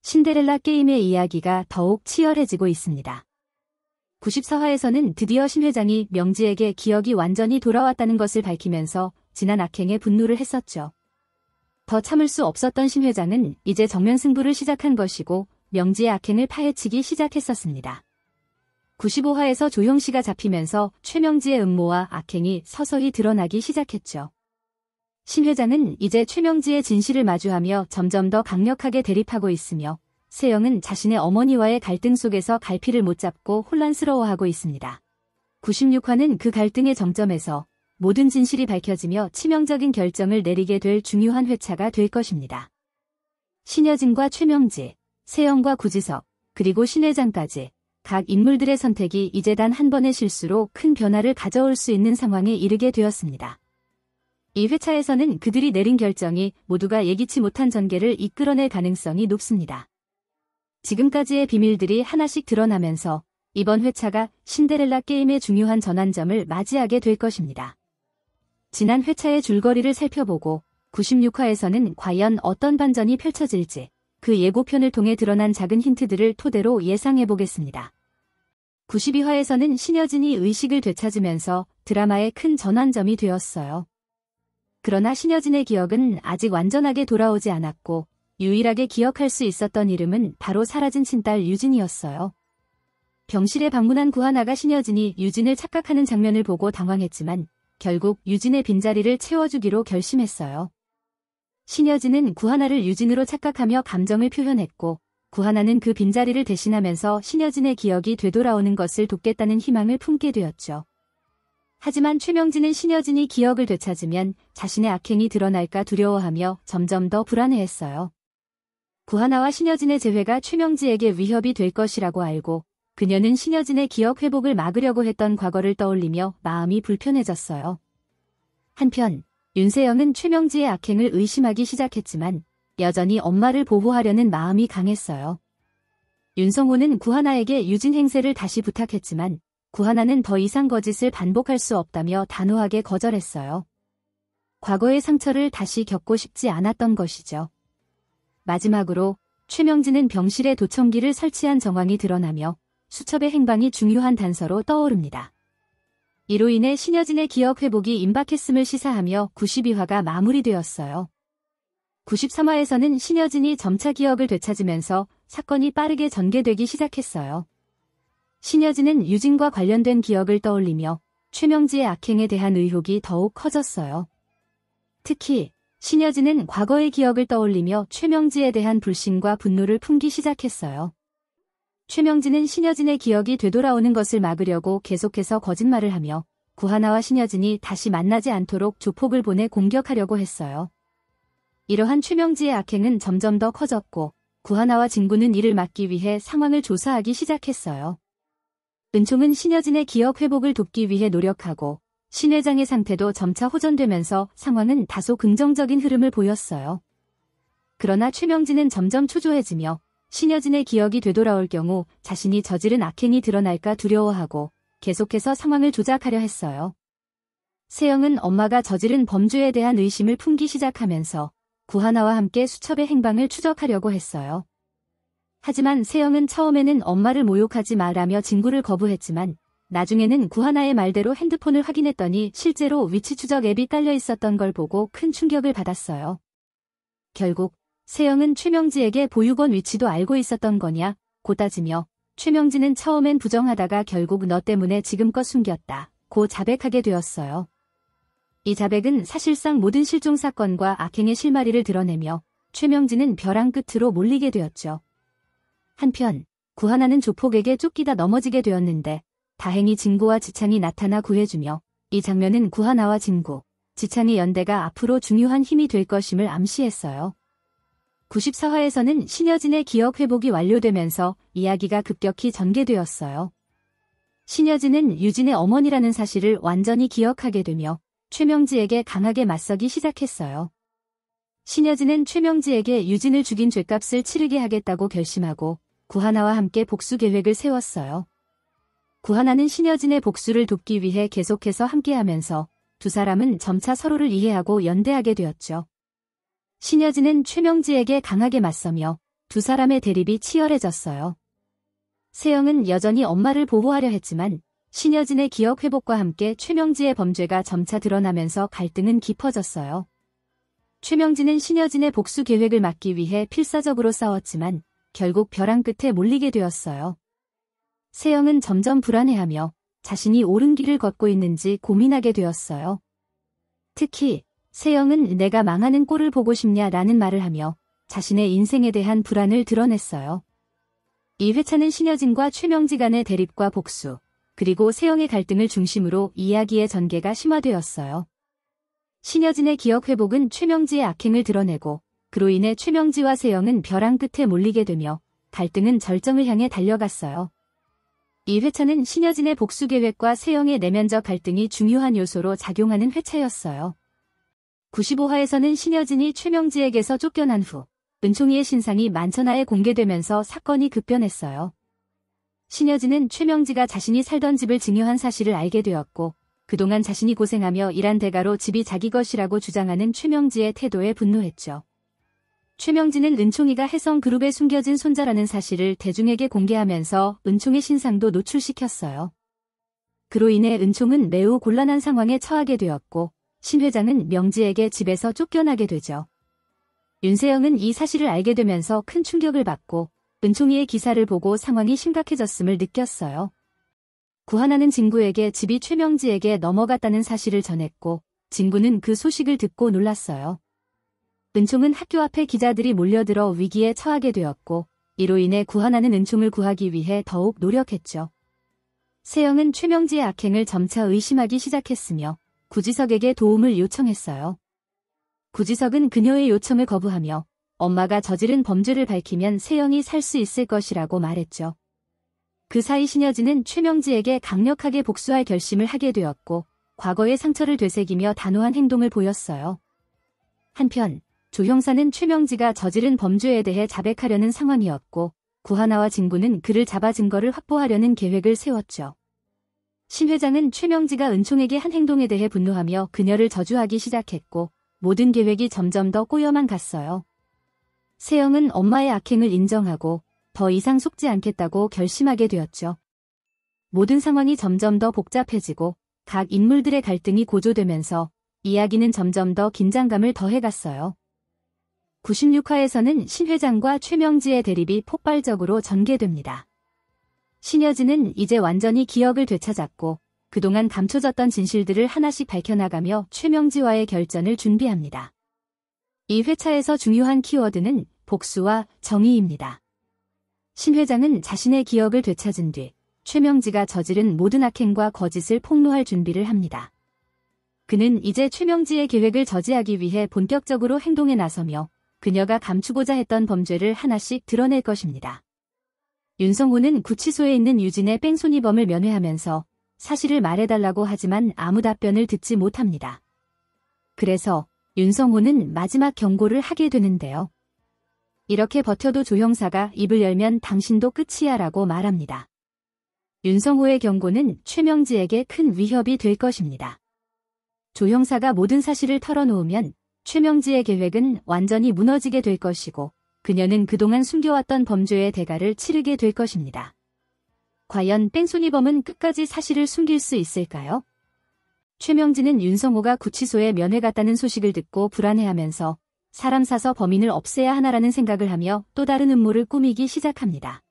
신데렐라 게임의 이야기가 더욱 치열해지고 있습니다. 94화에서는 드디어 신 회장이 명지에게 기억이 완전히 돌아왔다는 것을 밝히면서 지난 악행에 분노를 했었죠. 더 참을 수 없었던 신 회장은 이제 정면 승부를 시작한 것이고 명지의 악행을 파헤치기 시작했었습니다. 95화에서 조형씨가 잡히면서 최명지의 음모와 악행이 서서히 드러나기 시작했죠. 신 회장은 이제 최명지의 진실을 마주하며 점점 더 강력하게 대립하고 있으며 세영은 자신의 어머니와의 갈등 속에서 갈피를 못 잡고 혼란스러워하고 있습니다. 96화는 그 갈등의 정점에서 모든 진실이 밝혀지며 치명적인 결정을 내리게 될 중요한 회차가 될 것입니다. 신여진과 최명지, 세영과 구지석, 그리고 신 회장까지 각 인물들의 선택이 이제 단 한 번의 실수로 큰 변화를 가져올 수 있는 상황에 이르게 되었습니다. 이 회차에서는 그들이 내린 결정이 모두가 예기치 못한 전개를 이끌어낼 가능성이 높습니다. 지금까지의 비밀들이 하나씩 드러나면서 이번 회차가 신데렐라 게임의 중요한 전환점을 맞이하게 될 것입니다. 지난 회차의 줄거리를 살펴보고 96화에서는 과연 어떤 반전이 펼쳐질지 그 예고편을 통해 드러난 작은 힌트들을 토대로 예상해보겠습니다. 92화에서는 신여진이 의식을 되찾으면서 드라마의 큰 전환점이 되었어요. 그러나 신여진의 기억은 아직 완전하게 돌아오지 않았고 유일하게 기억할 수 있었던 이름은 바로 사라진 친딸 유진이었어요. 병실에 방문한 구하나가 신여진이 유진을 착각하는 장면을 보고 당황했지만 결국 유진의 빈자리를 채워주기로 결심했어요. 신여진은 구하나를 유진으로 착각하며 감정을 표현했고 구하나는 그 빈자리를 대신하면서 신여진의 기억이 되돌아오는 것을 돕겠다는 희망을 품게 되었죠. 하지만 최명진은 신여진이 기억을 되찾으면 자신의 악행이 드러날까 두려워하며 점점 더 불안해했어요. 구하나와 신여진의 재회가 최명지에게 위협이 될 것이라고 알고 그녀는 신여진의 기억 회복을 막으려고 했던 과거를 떠올리며 마음이 불편해졌어요. 한편 윤세영은 최명지의 악행을 의심하기 시작했지만 여전히 엄마를 보호하려는 마음이 강했어요. 윤성호는 구하나에게 유진 행세를 다시 부탁했지만 구하나는 더 이상 거짓을 반복할 수 없다며 단호하게 거절했어요. 과거의 상처를 다시 겪고 싶지 않았던 것이죠. 마지막으로 최명진은 병실에 도청기를 설치한 정황이 드러나며 수첩의 행방이 중요한 단서로 떠오릅니다. 이로 인해 신여진의 기억 회복이 임박했음을 시사하며 92화가 마무리되었어요. 93화에서는 신여진이 점차 기억을 되찾으면서 사건이 빠르게 전개되기 시작했어요. 신여진은 유진과 관련된 기억을 떠올리며 최명지의 악행에 대한 의혹이 더욱 커졌어요. 특히 신여진은 과거의 기억을 떠올리며 최명지에 대한 불신과 분노를 품기 시작했어요. 최명지는 신여진의 기억이 되돌아오는 것을 막으려고 계속해서 거짓말을 하며 구하나와 신여진이 다시 만나지 않도록 조폭을 보내 공격하려고 했어요. 이러한 최명지의 악행은 점점 더 커졌고 구하나와 진구는 이를 막기 위해 상황을 조사하기 시작했어요. 은총은 신여진의 기억 회복을 돕기 위해 노력하고 신 회장의 상태도 점차 호전되면서 상황은 다소 긍정적인 흐름을 보였어요. 그러나 최명진은 점점 초조해지며 신여진의 기억이 되돌아올 경우 자신이 저지른 악행이 드러날까 두려워하고 계속해서 상황을 조작하려 했어요. 세영은 엄마가 저지른 범죄에 대한 의심을 품기 시작하면서 구하나와 함께 수첩의 행방을 추적하려고 했어요. 하지만 세영은 처음에는 엄마를 모욕하지 마라며 진구를 거부했지만 나중에는 구하나의 말대로 핸드폰을 확인했더니 실제로 위치 추적 앱이 깔려 있었던 걸 보고 큰 충격을 받았어요. 결국 세영은 최명지에게 보육원 위치도 알고 있었던 거냐 고 따지며 최명지는 처음엔 부정하다가 결국 너 때문에 지금껏 숨겼다 고 자백하게 되었어요. 이 자백은 사실상 모든 실종 사건과 악행의 실마리를 드러내며 최명지는 벼랑 끝으로 몰리게 되었죠. 한편 구하나는 조폭에게 쫓기다 넘어지게 되었는데 다행히 진구와 지창이 나타나 구해주며 이 장면은 구하나와 진구, 지창의 연대가 앞으로 중요한 힘이 될 것임을 암시했어요. 94화에서는 신여진의 기억 회복이 완료되면서 이야기가 급격히 전개되었어요. 신여진은 유진의 어머니라는 사실을 완전히 기억하게 되며 최명지에게 강하게 맞서기 시작했어요. 신여진은 최명지에게 유진을 죽인 죗값을 치르게 하겠다고 결심하고 구하나와 함께 복수 계획을 세웠어요. 구하나는 신여진의 복수를 돕기 위해 계속해서 함께하면서 두 사람은 점차 서로를 이해하고 연대하게 되었죠. 신여진은 최명지에게 강하게 맞서며 두 사람의 대립이 치열해졌어요. 세영은 여전히 엄마를 보호하려 했지만 신여진의 기억 회복과 함께 최명지의 범죄가 점차 드러나면서 갈등은 깊어졌어요. 최명지는 신여진의 복수 계획을 막기 위해 필사적으로 싸웠지만 결국 벼랑 끝에 몰리게 되었어요. 세영은 점점 불안해하며 자신이 옳은 길을 걷고 있는지 고민하게 되었어요. 특히 세영은 내가 망하는 꼴을 보고 싶냐라는 말을 하며 자신의 인생에 대한 불안을 드러냈어요. 이 회차는 신여진과 최명지 간의 대립과 복수, 그리고 세영의 갈등을 중심으로 이야기의 전개가 심화되었어요. 신여진의 기억 회복은 최명지의 악행을 드러내고 그로 인해 최명지와 세영은 벼랑 끝에 몰리게 되며 갈등은 절정을 향해 달려갔어요. 이 회차는 신여진의 복수 계획과 세영의 내면적 갈등이 중요한 요소로 작용하는 회차였어요. 95화에서는 신여진이 최명지에게서 쫓겨난 후 은총이의 신상이 만천하에 공개되면서 사건이 급변했어요. 신여진은 최명지가 자신이 살던 집을 증여한 사실을 알게 되었고 그동안 자신이 고생하며 일한 대가로 집이 자기 것이라고 주장하는 최명지의 태도에 분노했죠. 최명지는 은총이가 혜성그룹에 숨겨진 손자라는 사실을 대중에게 공개하면서 은총의 신상도 노출시켰어요. 그로 인해 은총은 매우 곤란한 상황에 처하게 되었고 신 회장은 명지에게 집에서 쫓겨나게 되죠. 윤세영은 이 사실을 알게 되면서 큰 충격을 받고 은총이의 기사를 보고 상황이 심각해졌음을 느꼈어요. 구하나는 진구에게 집이 최명지에게 넘어갔다는 사실을 전했고 진구는 그 소식을 듣고 놀랐어요. 은총은 학교 앞에 기자들이 몰려들어 위기에 처하게 되었고 이로 인해 구하나는 은총을 구하기 위해 더욱 노력했죠. 세영은 최명지의 악행을 점차 의심하기 시작했으며 구지석에게 도움을 요청했어요. 구지석은 그녀의 요청을 거부하며 엄마가 저지른 범죄를 밝히면 세영이 살 수 있을 것이라고 말했죠. 그 사이 신여진은 최명지에게 강력하게 복수할 결심을 하게 되었고 과거의 상처를 되새기며 단호한 행동을 보였어요. 한편 조 형사는 최명지가 저지른 범죄에 대해 자백하려는 상황이었고 구하나와 진구는 그를 잡아 증거를 확보하려는 계획을 세웠죠. 신 회장은 최명지가 은총에게 한 행동에 대해 분노하며 그녀를 저주하기 시작했고 모든 계획이 점점 더 꼬여만 갔어요. 세영은 엄마의 악행을 인정하고 더 이상 속지 않겠다고 결심하게 되었죠. 모든 상황이 점점 더 복잡해지고 각 인물들의 갈등이 고조되면서 이야기는 점점 더 긴장감을 더해갔어요. 96화에서는 신 회장과 최명지의 대립이 폭발적으로 전개됩니다. 신여진은 이제 완전히 기억을 되찾았고 그동안 감춰졌던 진실들을 하나씩 밝혀나가며 최명지와의 결전을 준비합니다. 이 회차에서 중요한 키워드는 복수와 정의입니다. 신 회장은 자신의 기억을 되찾은 뒤 최명지가 저지른 모든 악행과 거짓을 폭로할 준비를 합니다. 그는 이제 최명지의 계획을 저지하기 위해 본격적으로 행동에 나서며 그녀가 감추고자 했던 범죄를 하나씩 드러낼 것입니다. 윤성호는 구치소에 있는 유진의 뺑소니범을 면회하면서 사실을 말해달라고 하지만 아무 답변을 듣지 못합니다. 그래서 윤성호는 마지막 경고를 하게 되는데요. 이렇게 버텨도 조 형사가 입을 열면 당신도 끝이야 라고 말합니다. 윤성호의 경고는 최명지에게 큰 위협이 될 것입니다. 조 형사가 모든 사실을 털어놓으면 최명지의 계획은 완전히 무너지게 될 것이고 그녀는 그동안 숨겨왔던 범죄의 대가를 치르게 될 것입니다. 과연 뺑소니범은 끝까지 사실을 숨길 수 있을까요? 최명지는 윤성호가 구치소에 면회 갔다는 소식을 듣고 불안해하면서 사람 사서 범인을 없애야 하나라는 생각을 하며 또 다른 음모를 꾸미기 시작합니다.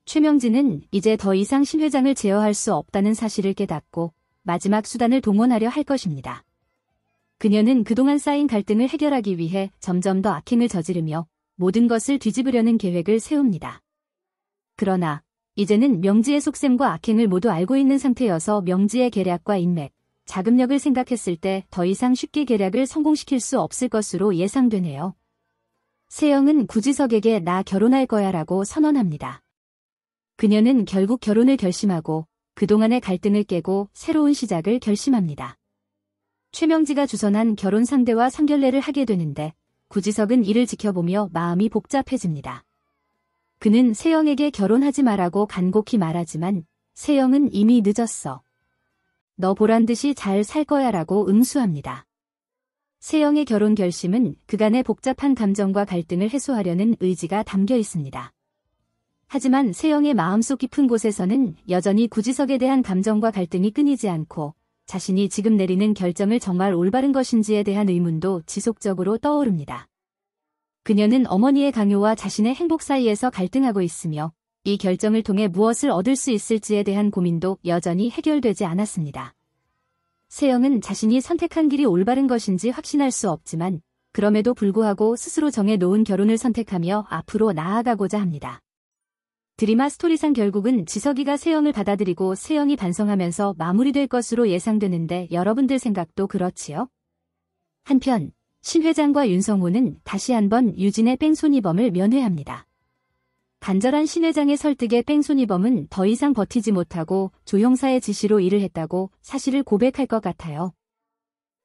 최명지는 이제 더 이상 신 회장을 제어할 수 없다는 사실을 깨닫고 마지막 수단을 동원하려 할 것입니다. 그녀는 그동안 쌓인 갈등을 해결하기 위해 점점 더 악행을 저지르며 모든 것을 뒤집으려는 계획을 세웁니다. 그러나 이제는 명지의 속셈과 악행을 모두 알고 있는 상태여서 명지의 계략과 인맥, 자금력을 생각했을 때 더 이상 쉽게 계략을 성공시킬 수 없을 것으로 예상되네요. 세영은 구지석에게 나 결혼할 거야 라고 선언합니다. 그녀는 결국 결혼을 결심하고 그동안의 갈등을 깨고 새로운 시작을 결심합니다. 최명지가 주선한 결혼 상대와 상견례를 하게 되는데 구지석은 이를 지켜보며 마음이 복잡해집니다. 그는 세영에게 결혼하지 마라고 간곡히 말하지만 세영은 이미 늦었어. 너 보란 듯이 잘 살 거야 라고 응수합니다. 세영의 결혼 결심은 그간의 복잡한 감정과 갈등을 해소하려는 의지가 담겨 있습니다. 하지만 세영의 마음속 깊은 곳에서는 여전히 구지석에 대한 감정과 갈등이 끊이지 않고 자신이 지금 내리는 결정을 정말 올바른 것인지에 대한 의문도 지속적으로 떠오릅니다. 그녀는 어머니의 강요와 자신의 행복 사이에서 갈등하고 있으며 이 결정을 통해 무엇을 얻을 수 있을지에 대한 고민도 여전히 해결되지 않았습니다. 세영은 자신이 선택한 길이 올바른 것인지 확신할 수 없지만 그럼에도 불구하고 스스로 정해놓은 결혼을 선택하며 앞으로 나아가고자 합니다. 드라마 스토리상 결국은 지석이가 세영을 받아들이고 세영이 반성하면서 마무리될 것으로 예상되는데 여러분들 생각도 그렇지요? 한편 신 회장과 윤성호는 다시 한번 유진의 뺑소니범을 면회합니다. 간절한 신 회장의 설득에 뺑소니범은 더 이상 버티지 못하고 조 형사의 지시로 일을 했다고 사실을 고백할 것 같아요.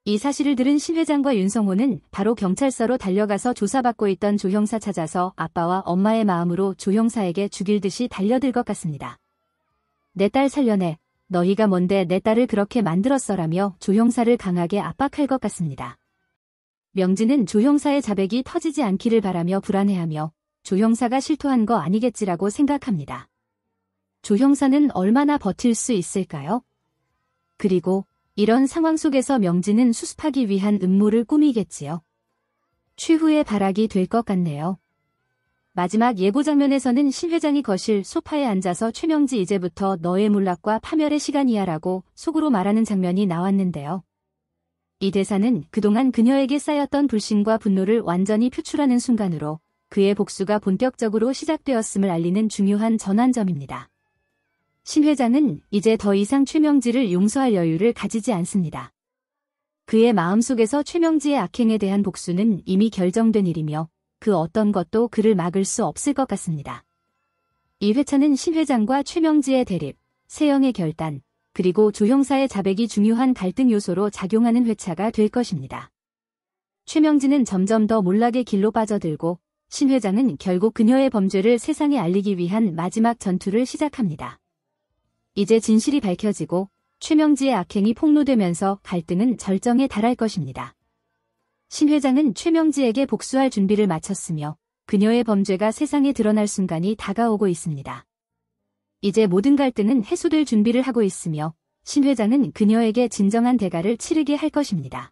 이 사실을 들은 신 회장과 윤성호는 바로 경찰서로 달려가서 조사받고 있던 조 형사 찾아서 아빠와 엄마의 마음으로 조 형사에게 죽일 듯이 달려들 것 같습니다. 내 딸 살려내, 너희가 뭔데 내 딸을 그렇게 만들었어라며 조 형사를 강하게 압박할 것 같습니다. 명진은 조 형사의 자백이 터지지 않기를 바라며 불안해하며 조 형사가 실토한 거 아니겠지라고 생각합니다. 조 형사는 얼마나 버틸 수 있을까요? 그리고 이런 상황 속에서 명진은 수습하기 위한 음모를 꾸미겠지요. 최후의 발악이 될 것 같네요. 마지막 예고 장면에서는 신 회장이 거실 소파에 앉아서 최명지 이제부터 너의 몰락과 파멸의 시간이야 라고 속으로 말하는 장면이 나왔는데요. 이 대사는 그동안 그녀에게 쌓였던 불신과 분노를 완전히 표출하는 순간으로 그의 복수가 본격적으로 시작되었음을 알리는 중요한 전환점입니다. 신 회장은 이제 더 이상 최명지를 용서할 여유를 가지지 않습니다. 그의 마음속에서 최명지의 악행에 대한 복수는 이미 결정된 일이며 그 어떤 것도 그를 막을 수 없을 것 같습니다. 이 회차는 신 회장과 최명지의 대립, 세영의 결단, 그리고 조 형사의 자백이 중요한 갈등 요소로 작용하는 회차가 될 것입니다. 최명지는 점점 더 몰락의 길로 빠져들고 신 회장은 결국 그녀의 범죄를 세상에 알리기 위한 마지막 전투를 시작합니다. 이제 진실이 밝혀지고 최명지의 악행이 폭로되면서 갈등은 절정에 달할 것입니다. 신 회장은 최명지에게 복수할 준비를 마쳤으며 그녀의 범죄가 세상에 드러날 순간이 다가오고 있습니다. 이제 모든 갈등은 해소될 준비를 하고 있으며 신 회장은 그녀에게 진정한 대가를 치르게 할 것입니다.